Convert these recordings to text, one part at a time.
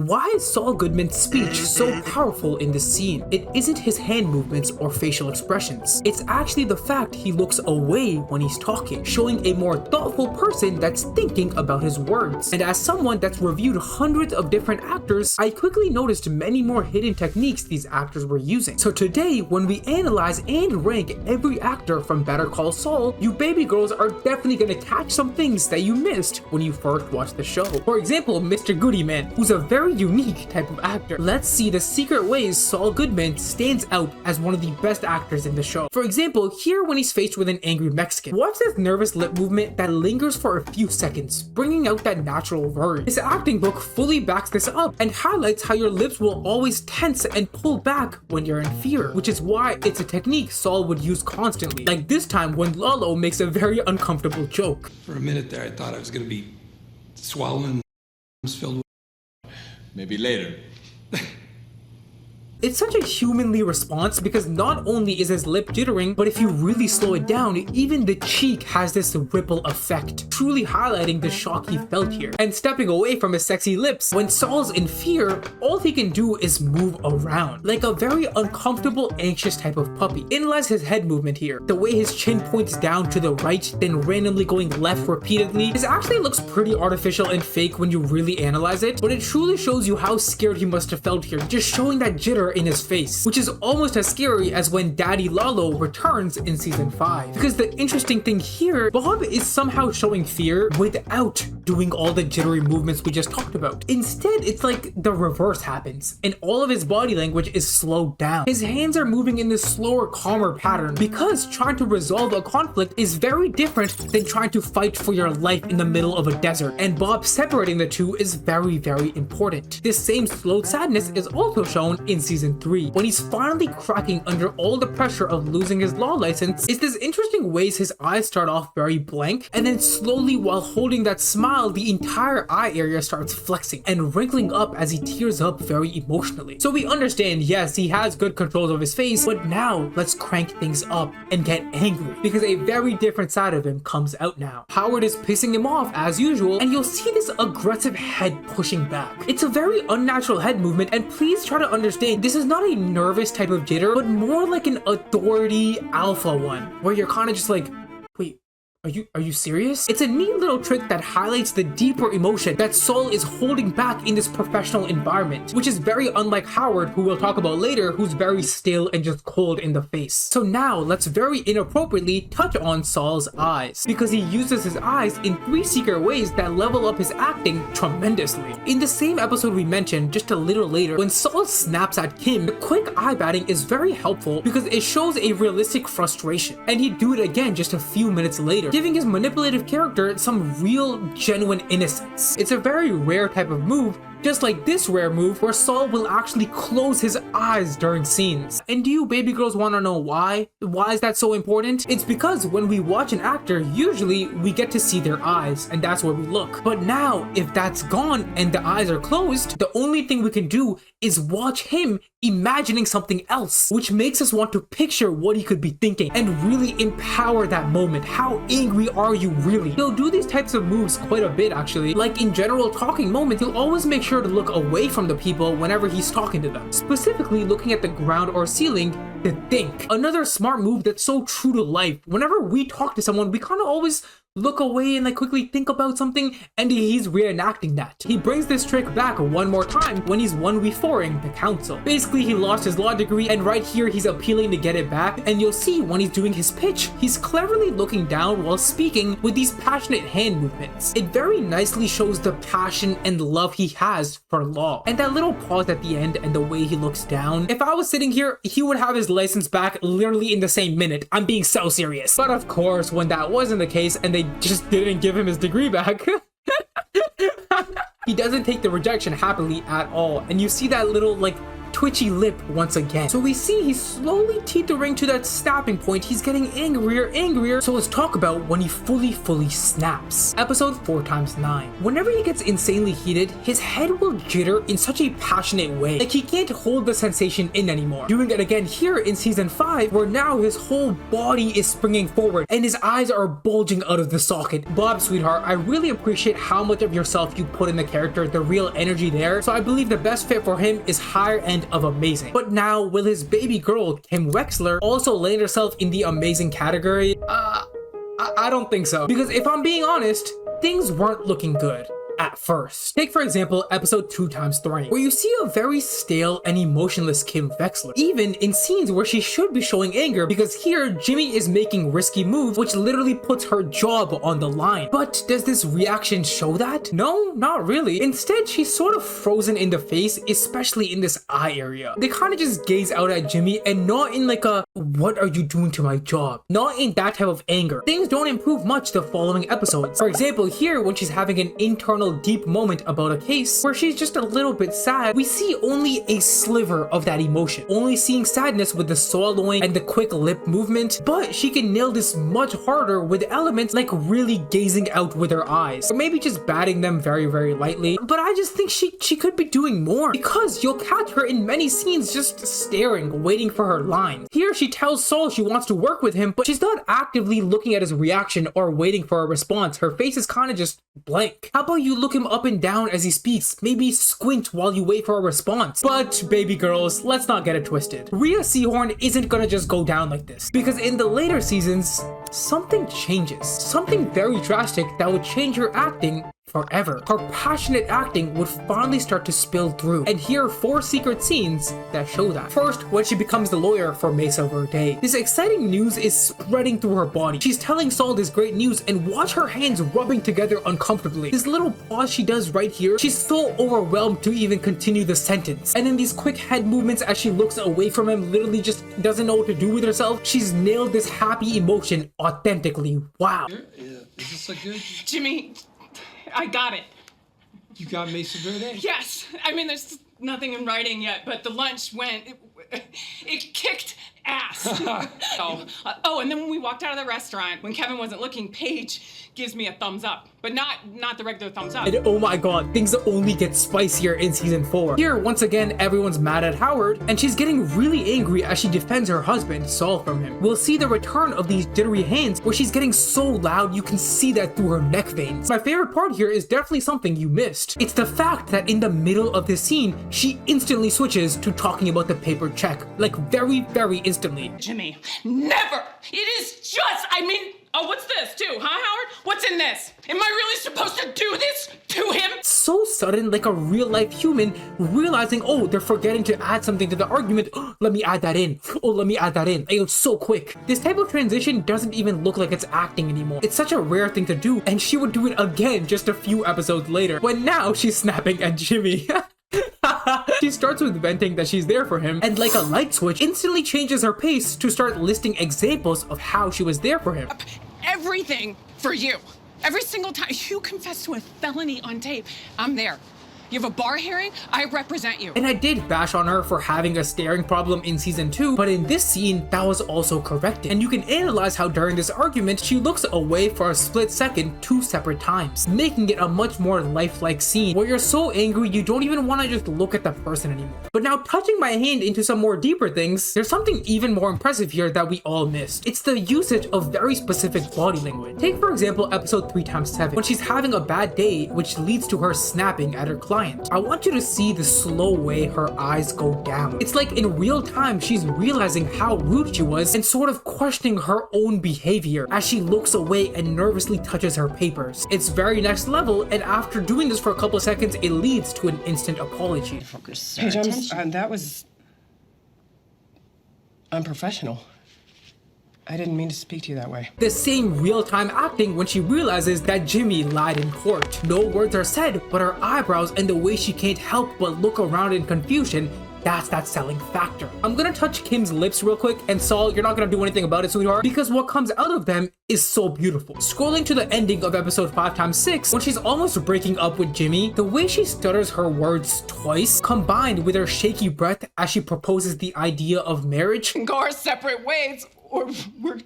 Why is Saul Goodman's speech so powerful in this scene? It isn't his hand movements or facial expressions. It's actually the fact he looks away when he's talking, showing a more thoughtful person that's thinking about his words. And as someone that's reviewed hundreds of different actors, I quickly noticed many more hidden techniques these actors were using. So today, when we analyze and rank every actor from Better Call Saul, you baby girls are definitely gonna catch some things that you missed when you first watched the show. For example, Mr. Goodyman, who's a very unique type of actor. Let's see the secret ways Saul Goodman stands out as one of the best actors in the show. For example, here when he's faced with an angry Mexican, watch this nervous lip movement that lingers for a few seconds, bringing out that natural worry. His acting book fully backs this up and highlights how your lips will always tense and pull back when you're in fear, which is why it's a technique Saul would use constantly, like this time when Lalo makes a very uncomfortable joke. For a minute there, I thought I was gonna be swallowing filled with... Maybe later. It's such a humanly response because not only is his lip jittering, but if you really slow it down, even the cheek has this ripple effect, truly highlighting the shock he felt here. And stepping away from his sexy lips, when Saul's in fear, all he can do is move around, like a very uncomfortable, anxious type of puppy. Analyze his head movement here. The way his chin points down to the right, then randomly going left repeatedly. This actually looks pretty artificial and fake when you really analyze it, but it truly shows you how scared he must have felt here, just showing that jitter in his face, which is almost as scary as when Daddy Lalo returns in season 5. Because the interesting thing here, Bob is somehow showing fear without doing all the jittery movements we just talked about. Instead, it's like the reverse happens, and all of his body language is slowed down. His hands are moving in this slower, calmer pattern, because trying to resolve a conflict is very different than trying to fight for your life in the middle of a desert, and Bob separating the two is very, very important. This same slowed sadness is also shown in season 3, when he's finally cracking under all the pressure of losing his law license. It's this interesting ways his eyes start off very blank, and then slowly while holding that smile, the entire eye area starts flexing and wrinkling up as he tears up very emotionally. So we understand, yes, he has good control of his face, but now let's crank things up and get angry, because a very different side of him comes out now. Howard is pissing him off as usual, and you'll see this aggressive head pushing back. It's a very unnatural head movement, and please try to understand this is not a nervous type of jitter, but more like an authority alpha one, where you're kind of just like, wait, are you serious? It's a neat little trick that highlights the deeper emotion that Saul is holding back in this professional environment, which is very unlike Howard, who we'll talk about later, who's very still and just cold in the face. So now let's very inappropriately touch on Saul's eyes, because he uses his eyes in 3 secret ways that level up his acting tremendously. In the same episode we mentioned just a little later, when Saul snaps at Kim, the quick eye batting is very helpful because it shows a realistic frustration, and he'd do it again just a few minutes later, giving his manipulative character some real, genuine innocence. It's a very rare type of move, just like this rare move where Saul will actually close his eyes during scenes. And do you baby girls want to know why? Why is that so important? It's because when we watch an actor, usually we get to see their eyes, and that's where we look. But now, if that's gone and the eyes are closed, the only thing we can do is watch him imagining something else, which makes us want to picture what he could be thinking and really empower that moment. How angry are you really? He'll do these types of moves quite a bit actually. Like in general talking moments, he'll always make sure to look away from the people whenever he's talking to them, specifically looking at the ground or ceiling to think. Another smart move that's so true to life. Whenever we talk to someone, we kind of always look away and like quickly think about something, and he's reenacting that. He brings this trick back one more time when he's 1v4ing the council. Basically, he lost his law degree, and right here he's appealing to get it back, and you'll see when he's doing his pitch, he's cleverly looking down while speaking with these passionate hand movements. It very nicely shows the passion and love he has for law. And that little pause at the end and the way he looks down, if I was sitting here, he would have his license back literally in the same minute. I'm being so serious. But of course, when that wasn't the case and they just didn't give him his degree back, he doesn't take the rejection happily at all. And you see that little like twitchy lip once again. So we see he's slowly teetering to that snapping point. He's getting angrier. So let's talk about when he fully snaps. Episode 4x9. Whenever he gets insanely heated, his head will jitter in such a passionate way. Like he can't hold the sensation in anymore. Doing it again here in season 5, where now his whole body is springing forward and his eyes are bulging out of the socket. Bob, sweetheart, I really appreciate how much of yourself you put in the character, the real energy there. So I believe the best fit for him is higher end of amazing. But now, will his baby girl, Kim Wexler, also land herself in the amazing category? I don't think so. Because if I'm being honest, things weren't looking good at first. Take for example episode 2x3, where you see a very stale and emotionless Kim Wexler, even in scenes where she should be showing anger, because here Jimmy is making risky moves which literally puts her job on the line. But does this reaction show that? No, not really. Instead, she's sort of frozen in the face, especially in this eye area. They kind of just gaze out at Jimmy, and not in like a "what are you doing to my job?" Not in that type of anger. Things don't improve much the following episodes. For example, here when she's having an internal deep moment about a case where she's just a little bit sad, we see only a sliver of that emotion, only seeing sadness with the swallowing and the quick lip movement. But she can nail this much harder with elements like really gazing out with her eyes, or maybe just batting them very lightly. But I just think she could be doing more, because you'll catch her in many scenes just staring, waiting for her line. Here she tells Saul she wants to work with him, but she's not actively looking at his reaction or waiting for a response. Her face is kind of just blank. How about you look him up and down as he speaks, maybe squint while you wait for a response? But baby girls, let's not get it twisted. Rhea Seehorn isn't gonna just go down like this, because in the later seasons, something changes. Something very drastic that would change her acting forever. Her passionate acting would finally start to spill through, and here are 4 secret scenes that show that. First, when she becomes the lawyer for Mesa Verde. This exciting news is spreading through her body. She's telling Saul this great news, and watch her hands rubbing together uncomfortably. This little pause she does right here, she's so overwhelmed to even continue the sentence. And then these quick head movements as she looks away from him, literally just doesn't know what to do with herself. She's nailed this happy emotion authentically. Wow. Is this a good? Jimmy, I got it. You got Mesa Verde? Yes. I mean, there's nothing in writing yet, but the lunch went. It kicked ass. Oh, and then when we walked out of the restaurant, when Kevin wasn't looking, Paige gives me a thumbs up, but not the regular thumbs up. And oh my god, things only get spicier in season 4. Here, once again, everyone's mad at Howard, and she's getting really angry as she defends her husband, Saul, from him. We'll see the return of these jittery hands, where she's getting so loud you can see that through her neck veins. My favorite part here is definitely something you missed. It's the fact that in the middle of this scene, she instantly switches to talking about the paper check. Like very instantly. Jimmy, never! It is just, oh, what's this too, huh, Howard? What's in this? Am I really supposed to do this to him? So sudden, like a real life human realizing, oh, they're forgetting to add something to the argument. Let me add that in. Oh, let me add that in. It's so quick. This type of transition doesn't even look like it's acting anymore. It's such a rare thing to do, and she would do it again just a few episodes later, when now she's snapping at Jimmy. She starts with venting that she's there for him, and like a light switch, instantly changes her pace to start listing examples of how she was there for him. Everything for you. Every single time you confess to a felony on tape, I'm there. You have a bar hearing, I represent you. And I did bash on her for having a staring problem in season 2, but in this scene, that was also corrected. And you can analyze how during this argument, she looks away for a split second 2 separate times, making it a much more lifelike scene where you're so angry you don't even want to just look at the person anymore. But now, touching my hand into some more deeper things, there's something even more impressive here that we all missed. It's the usage of very specific body language. Take for example episode 3x7, when she's having a bad day, which leads to her snapping at her client. I want you to see the slow way her eyes go down. It's like in real time she's realizing how rude she was and sort of questioning her own behavior as she looks away and nervously touches her papers. It's very next level, and after doing this for a couple of seconds, it leads to an instant apology. Paige, that was unprofessional. I didn't mean to speak to you that way. The same real-time acting when she realizes that Jimmy lied in court. No words are said, but her eyebrows and the way she can't help but look around in confusion That's that selling factor. I'm gonna touch Kim's lips real quick, and Saul, you're not gonna do anything about it, sweetheart, because what comes out of them is so beautiful. Scrolling to the ending of episode 5x6, when she's almost breaking up with Jimmy, the way she stutters her words twice, combined with her shaky breath as she proposes the idea of marriage. Go our separate ways, or we're,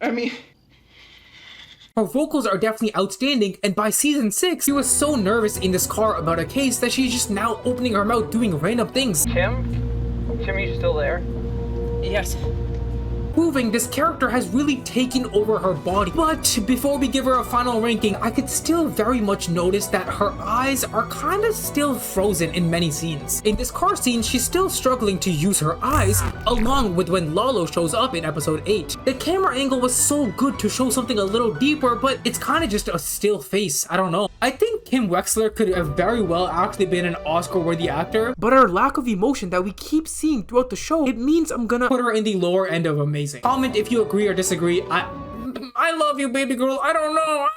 I mean... Her vocals are definitely outstanding, and by season 6, she was so nervous in this car about a case that she's just now opening her mouth doing random things. Kim? Kim, are you still there? Yes. Proving this character has really taken over her body. But before we give her a final ranking, I could still very much notice that her eyes are kind of still frozen in many scenes. In this car scene, she's still struggling to use her eyes, along with when Lalo shows up in episode 8. The camera angle was so good to show something a little deeper, but it's kind of just a still face. I don't know. I think Kim Wexler could have very well actually been an Oscar-worthy actor, but her lack of emotion that we keep seeing throughout the show, it means I'm gonna put her in the lower end of amazing. Comment if you agree or disagree. I love you, baby girl. I don't know.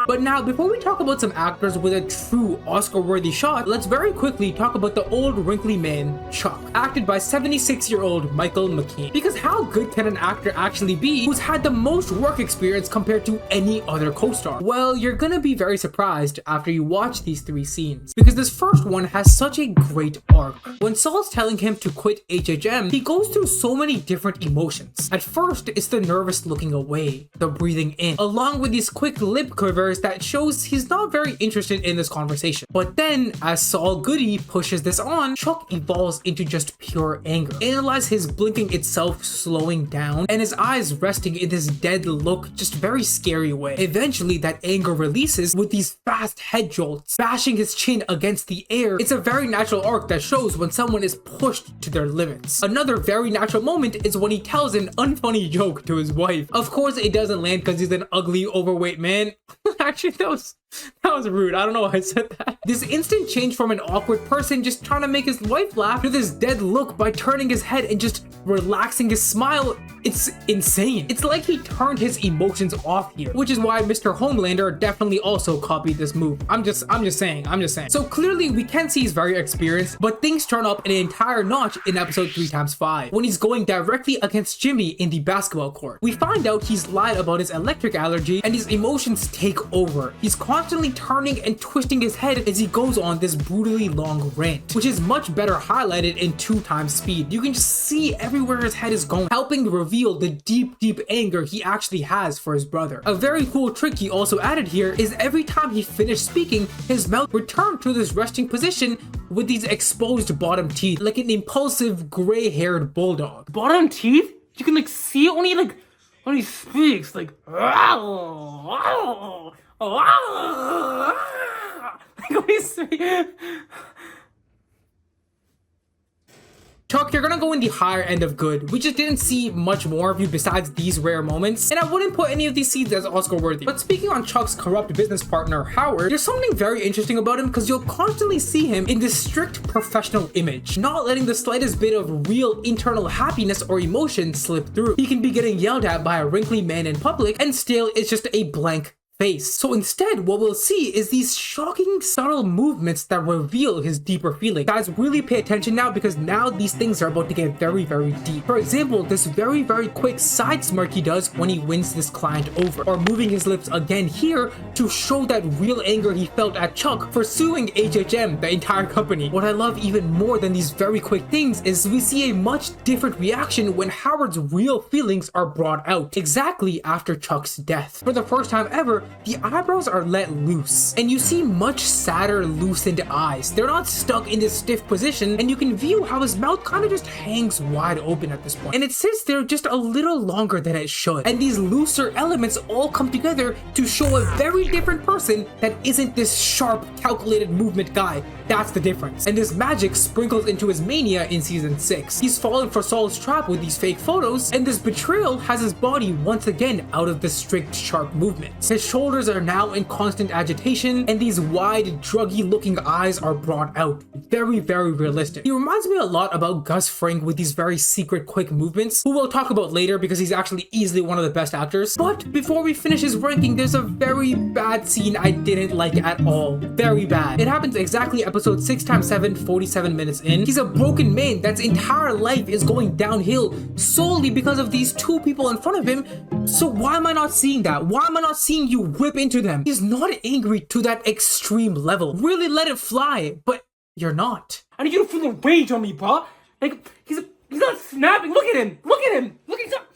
But now, before we talk about some actors with a true Oscar-worthy shot, let's very quickly talk about the old wrinkly man, Chuck, acted by 76-year-old Michael Mckean. Because how good can an actor actually be who's had the most work experience compared to any other co-star? Well, you're gonna be very surprised after you watch these 3 scenes, because this first one has such a great arc. When Saul's telling him to quit HHM, he goes through so many different emotions. At first, it's the nervous looking away, the breathing in, along with these quick lip quivers that shows he's not very interested in this conversation. But then, as Saul Goody pushes this on, Chuck evolves into just pure anger. Analyze his blinking itself slowing down, and his eyes resting in this dead look, just very scary way. Eventually, that anger releases with these fast head jolts, bashing his chin against the air. It's a very natural arc that shows when someone is pushed to their limits. Another very natural moment is when he tells an unfunny joke to his wife. Of course, it doesn't land because he's an ugly, overweight man. Actually, that was rude. I don't know why I said that. This instant change from an awkward person just trying to make his wife laugh to this dead look by turning his head and just relaxing his smile, it's insane. It's like he turned his emotions off here, which is why Mr. Homelander definitely also copied this move. I'm just saying. So clearly we can see he's very experienced, but things turn up an entire notch in episode 3x5 when he's going directly against Jimmy in the basketball court. We find out he's lied about his electric allergy and his emotions take over. He's constantly turning and twisting his head as he goes on this brutally long rant, which is much better highlighted in 2x speed. You can just see everywhere his head is going, helping reveal the deep anger he actually has for his brother. A very cool trick he also added here is every time he finished speaking, his mouth returned to this resting position with these exposed bottom teeth, like an impulsive gray-haired bulldog. Bottom teeth? You can like see it when he speaks, like when he speaks. Chuck, you're gonna go in the higher end of good. We just didn't see much more of you besides these rare moments, and I wouldn't put any of these scenes as Oscar worthy. But speaking on Chuck's corrupt business partner, Howard, there's something very interesting about him because you'll constantly see him in this strict professional image, not letting the slightest bit of real internal happiness or emotion slip through. He can be getting yelled at by a wrinkly man in public, and still it's just a blank face. So instead, what we'll see is these shocking, subtle movements that reveal his deeper feeling. Guys, really pay attention now because now these things are about to get very deep. For example, this very quick side smirk he does when he wins this client over, or moving his lips again here to show that real anger he felt at Chuck for suing HHM, the entire company. What I love even more than these very quick things is we see a much different reaction when Howard's real feelings are brought out, exactly after Chuck's death. For the first time ever, the eyebrows are let loose, and you see much sadder, loosened eyes. They're not stuck in this stiff position, and you can view how his mouth kind of just hangs wide open at this point. And it sits there just a little longer than it should. And these looser elements all come together to show a very different person that isn't this sharp, calculated movement guy. That's the difference. And this magic sprinkles into his mania in season 6. He's fallen for Saul's trap with these fake photos, and this betrayal has his body once again out of the strict, sharp movements. His shoulders shoulders are now in constant agitation, and these wide, druggy looking eyes are brought out. Very, very realistic. He reminds me a lot about Gus Fring with these very secret, quick movements, who we'll talk about later because he's actually easily one of the best actors. But before we finish his ranking, there's a very bad scene I didn't like at all. Very bad. It happens exactly episode 6 times 7, 47 minutes in. He's a broken man that's entire life is going downhill solely because of these two people in front of him. So why am I not seeing that? Why am I not seeing you rip into them? He's not angry to that extreme level. Really let it fly, but you're not. I need you to feel the rage on me, bro. Like, he's not snapping. Look at him. Look at him. Look, he's not.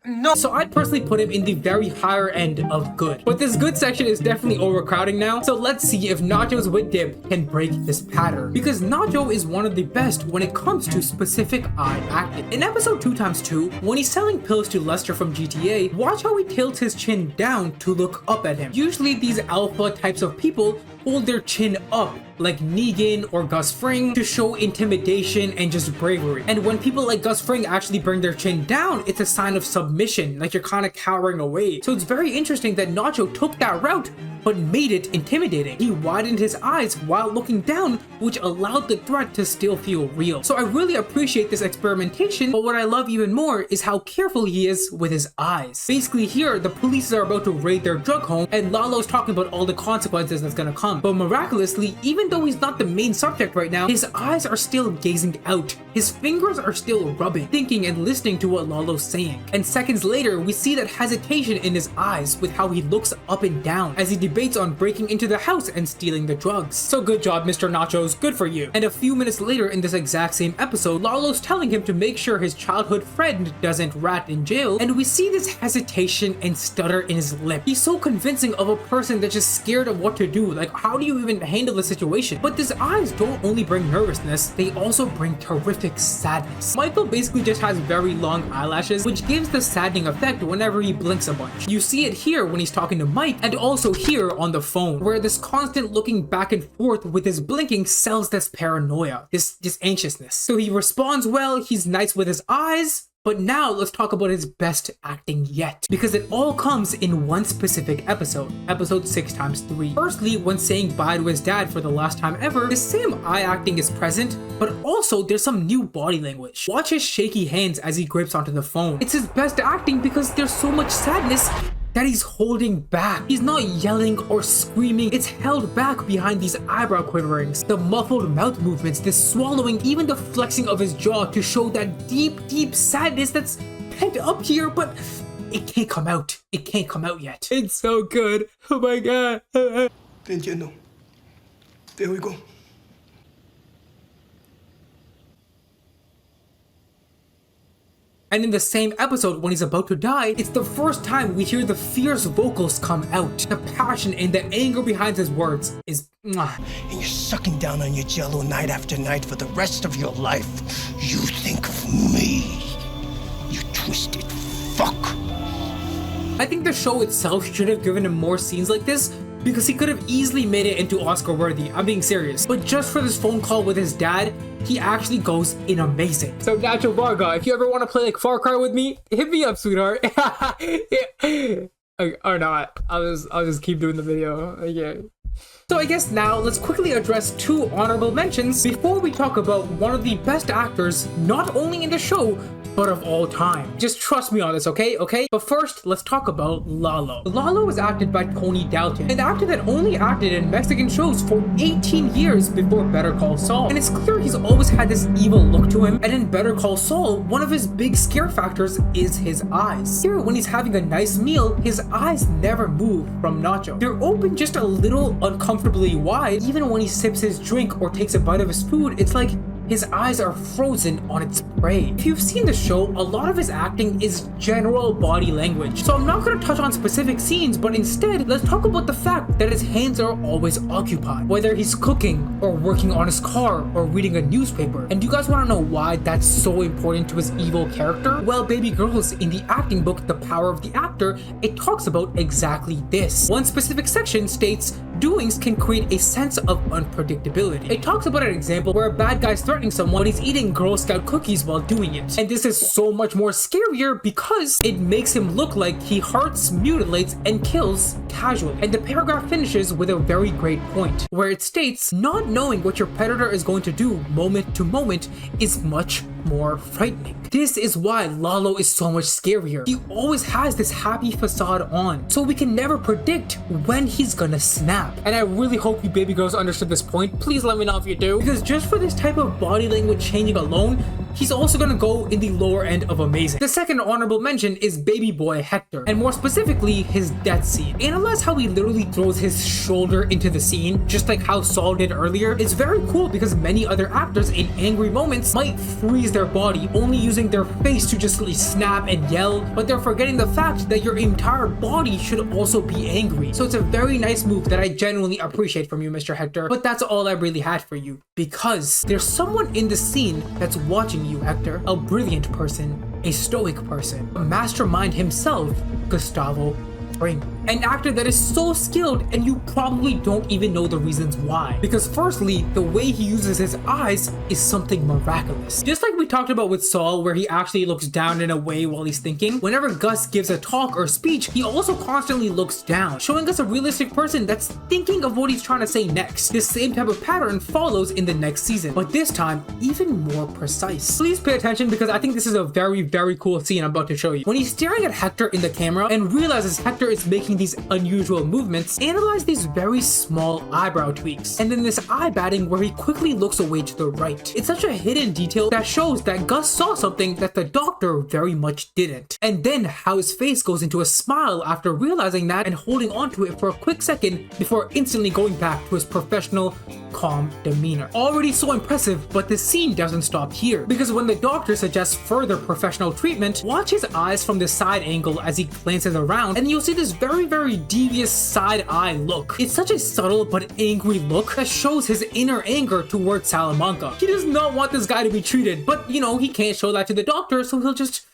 No. So I'd personally put him in the very higher end of good. But this good section is definitely overcrowding now. So let's see if Nacho's with dip can break this pattern. Because Nacho is one of the best when it comes to specific eye acting. In episode 2 times 2, when he's selling pills to Lester from GTA, watch how he tilts his chin down to look up at him. Usually these alpha types of people hold their chin up, like Negan or Gus Fring, to show intimidation and just bravery. And when people like Gus Fring actually bring their chin down, it's a sign of submission, like you're kind of cowering away. So it's very interesting that Nacho took that route, but made it intimidating. He widened his eyes while looking down, which allowed the threat to still feel real. So I really appreciate this experimentation, but what I love even more is how careful he is with his eyes. Basically here, the police are about to raid their drug home, and Lalo's talking about all the consequences that's gonna come. But miraculously, even though he's not the main subject right now, his eyes are still gazing out. His fingers are still rubbing, thinking and listening to what Lalo's saying. And seconds later, we see that hesitation in his eyes with how he looks up and down as he debates on breaking into the house and stealing the drugs. So good job, Mr. Nachos, good for you. And a few minutes later in this exact same episode, Lalo's telling him to make sure his childhood friend doesn't rat in jail, and we see this hesitation and stutter in his lip. He's so convincing of a person that's just scared of what to do. Like, how do you even handle the situation? But his eyes don't only bring nervousness, they also bring terrific sadness. Michael basically just has very long eyelashes, which gives the saddening effect whenever he blinks a bunch. You see it here when he's talking to Mike, and also here on the phone, where this constant looking back and forth with his blinking sells this paranoia, this anxiousness. So he responds well, he's nice with his eyes. But now let's talk about his best acting yet, because it all comes in one specific episode, episode 6 times 3. Firstly, when saying bye to his dad for the last time ever, the same eye acting is present, but also there's some new body language. Watch his shaky hands as he grips onto the phone. It's his best acting because there's so much sadness that he's holding back. He's not yelling or screaming, it's held back behind these eyebrow quiverings, the muffled mouth movements, this swallowing, even the flexing of his jaw to show that deep sadness that's pent up here, but it can't come out. It can't come out yet. It's so good. Oh my god. Te entiendo. Te oigo. And in the same episode, when he's about to die, it's the first time we hear the fierce vocals come out. The passion and the anger behind his words is mwah. And you're sucking down on your jello night after night for the rest of your life. You think of me, you twisted fuck. I think the show itself should have given him more scenes like this, because he could have easily made it into Oscar worthy. I'm being serious. But just for this phone call with his dad, he actually goes in amazing. So Nacho Varga, if you ever want to play like Far Cry with me, hit me up, sweetheart. Or not. I'll just keep doing the video. Okay. So I guess now let's quickly address 2 honorable mentions before we talk about one of the best actors, not only in the show, but of all time. Just trust me on this, okay? But first, let's talk about Lalo. Lalo was acted by Tony Dalton, an actor that only acted in Mexican shows for 18 years before Better Call Saul. And it's clear he's always had this evil look to him, and in Better Call Saul, one of his big scare factors is his eyes. Here, when he's having a nice meal, his eyes never move from Nacho. They're open just a little uncomfortably wide. Even when he sips his drink or takes a bite of his food, it's like his eyes are frozen on its prey. If you've seen the show, a lot of his acting is general body language. So I'm not going to touch on specific scenes, but instead, let's talk about the fact that his hands are always occupied, whether he's cooking or working on his car or reading a newspaper. And do you guys want to know why that's so important to his evil character? Well, baby girls, in the acting book, The Power of the Actor, it talks about exactly this. One specific section states, doings can create a sense of unpredictability. It talks about an example where a bad guy's threatening someone, but he's eating Girl Scout cookies while doing it. And this is so much more scarier because it makes him look like he hurts, mutilates, and kills casually. And the paragraph finishes with a very great point, where it states, not knowing what your predator is going to do moment to moment is much more frightening. This is why Lalo is so much scarier. He always has this happy facade on, so we can never predict when he's gonna snap. And I really hope you baby girls understood this point. Please let me know if you do, because just for this type of body language changing alone, he's also gonna go in the lower end of amazing. The second honorable mention is baby boy Hector, and more specifically his death scene. Analyze how he literally throws his shoulder into the scene, just like how Saul did earlier. It's very cool because many other actors in angry moments might freeze their body, only using their face to just snap and yell, but they're forgetting the fact that your entire body should also be angry. So it's a very nice move that I genuinely appreciate from you, Mr. Hector, but that's all I really had for you, because there's someone in the scene that's watching you, Hector, a brilliant person, a stoic person, a mastermind himself, Gustavo Fring. An actor that is so skilled and you probably don't even know the reasons why. Because firstly, the way he uses his eyes is something miraculous. Just like we talked about with Saul, where he actually looks down in a way while he's thinking, whenever Gus gives a talk or speech, he also constantly looks down, showing us a realistic person that's thinking of what he's trying to say next. This same type of pattern follows in the next season, but this time even more precise. Please pay attention because I think this is a very, very cool scene I'm about to show you. When he's staring at Hector in the camera and realizes Hector is making these unusual movements, analyze these very small eyebrow tweaks, and then this eye batting where he quickly looks away to the right. It's such a hidden detail that shows that Gus saw something that the doctor very much didn't. And then how his face goes into a smile after realizing that and holding on to it for a quick second before instantly going back to his professional, calm demeanor. Already so impressive, but the scene doesn't stop here, because when the doctor suggests further professional treatment, watch his eyes from the side angle as he glances around, and you'll see this very devious side eye look. It's such a subtle but angry look that shows his inner anger towards Salamanca. He does not want this guy to be treated, but you know, he can't show that to the doctor, so he'll just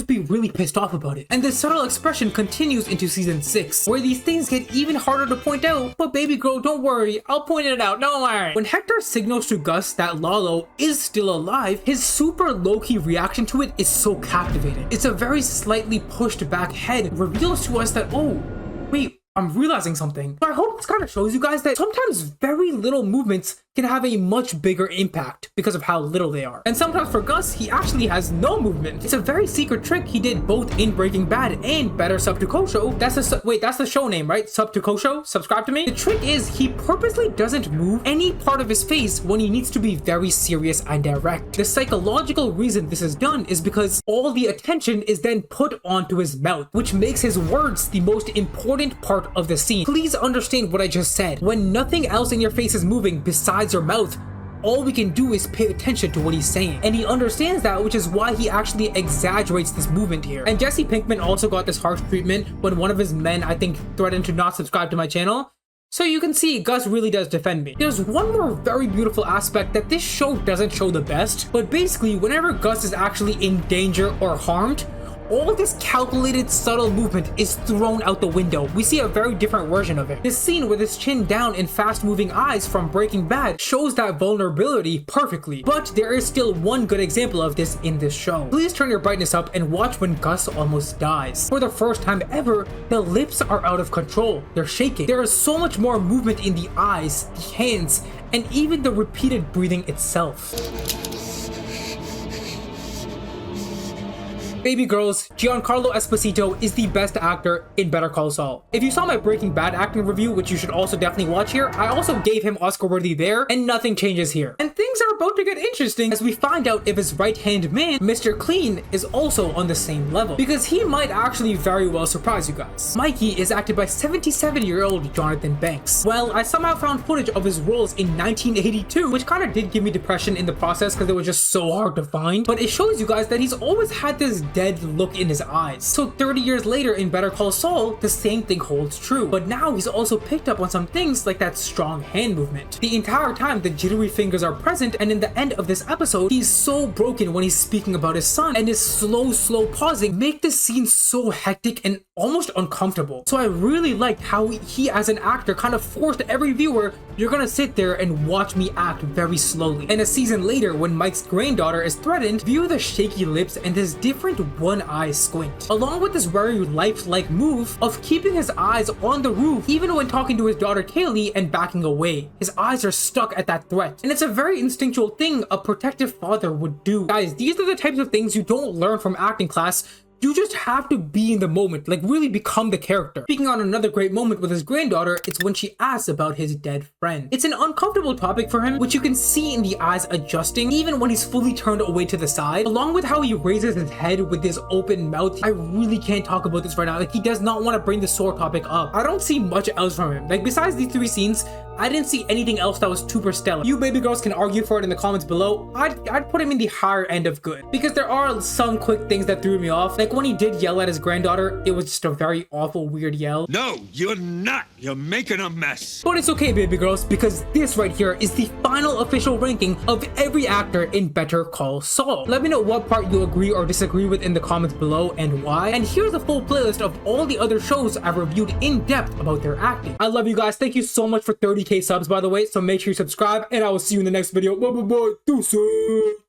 be really pissed off about it. And this subtle expression continues into season 6, where these things get even harder to point out, but baby girl, don't worry, I'll point it out, don't worry. When Hector signals to Gus that Lalo is still alive, his super low-key reaction to it is so captivating. It's a very slightly pushed back head reveals to us that, oh, wait, I'm realizing something. But I hope this kind of shows you guys that sometimes very little movements can have a much bigger impact because of how little they are. And sometimes for Gus, he actually has no movement. It's a very secret trick he did both in Breaking Bad and Better Sub to Kosho. That's the show name, right? Sub to Kosho? Subscribe to me? The trick is he purposely doesn't move any part of his face when he needs to be very serious and direct. The psychological reason this is done is because all the attention is then put onto his mouth, which makes his words the most important part of the scene. Please understand what I just said. When nothing else in your face is moving besides your mouth, all we can do is pay attention to what he's saying. And he understands that, which is why he actually exaggerates this movement here. And Jesse Pinkman also got this harsh treatment when one of his men, I think, threatened to not subscribe to my channel. So you can see Gus really does defend me. There's one more very beautiful aspect that this show doesn't show the best, but basically whenever Gus is actually in danger or harmed, all this calculated, subtle movement is thrown out the window. We see a very different version of it. This scene with his chin down and fast-moving eyes from Breaking Bad shows that vulnerability perfectly, but there is still one good example of this in this show. Please turn your brightness up and watch when Gus almost dies. For the first time ever, the lips are out of control. They're shaking. There is so much more movement in the eyes, the hands, and even the repeated breathing itself. Baby girls, Giancarlo Esposito is the best actor in Better Call Saul. If you saw my Breaking Bad acting review, which you should also definitely watch here, I also gave him Oscar worthy there, and nothing changes here. And things are about to get interesting as we find out if his right-hand man, Mr. Clean, is also on the same level, because he might actually very well surprise you guys. Mikey is acted by 77-year-old Jonathan Banks. Well, I somehow found footage of his roles in 1982, which kind of did give me depression in the process because it was just so hard to find, but it shows you guys that he's always had this dead look in his eyes. So 30 years later in Better Call Saul, the same thing holds true, but now he's also picked up on some things like that strong hand movement. The entire time the jittery fingers are present, and in the end of this episode, he's so broken when he's speaking about his son, and his slow pausing make the scene so hectic and almost uncomfortable. So I really liked how he as an actor kind of forced every viewer, you're gonna sit there and watch me act very slowly. And a season later, when Mike's granddaughter is threatened, view the shaky lips and his different one-eye squint, along with this very lifelike move of keeping his eyes on the roof even when talking to his daughter Kaylee and backing away. His eyes are stuck at that threat, and it's a very instinctual thing a protective father would do. Guys, these are the types of things you don't learn from acting class. You just have to be in the moment, like really become the character. Speaking on another great moment with his granddaughter, it's when she asks about his dead friend. It's an uncomfortable topic for him, which you can see in the eyes adjusting even when he's fully turned away to the side, along with how he raises his head with this open mouth. I really can't talk about this right now. Like, he does not want to bring the sore topic up. I don't see much else from him. Like, besides these 3 scenes, I didn't see anything else that was super stellar. You baby girls can argue for it in the comments below. I'd put him in the higher end of good, because there are some quick things that threw me off. Like when he did yell at his granddaughter, it was just a very awful, weird yell. No, you're not. You're making a mess. But it's okay, baby girls, because this right here is the final official ranking of every actor in Better Call Saul. Let me know what part you agree or disagree with in the comments below and why. And here's a full playlist of all the other shows I've reviewed in depth about their acting. I love you guys. Thank you so much for 30K subs, by the way. So make sure you subscribe, and I will see you in the next video. Bye bye bye. Deuces.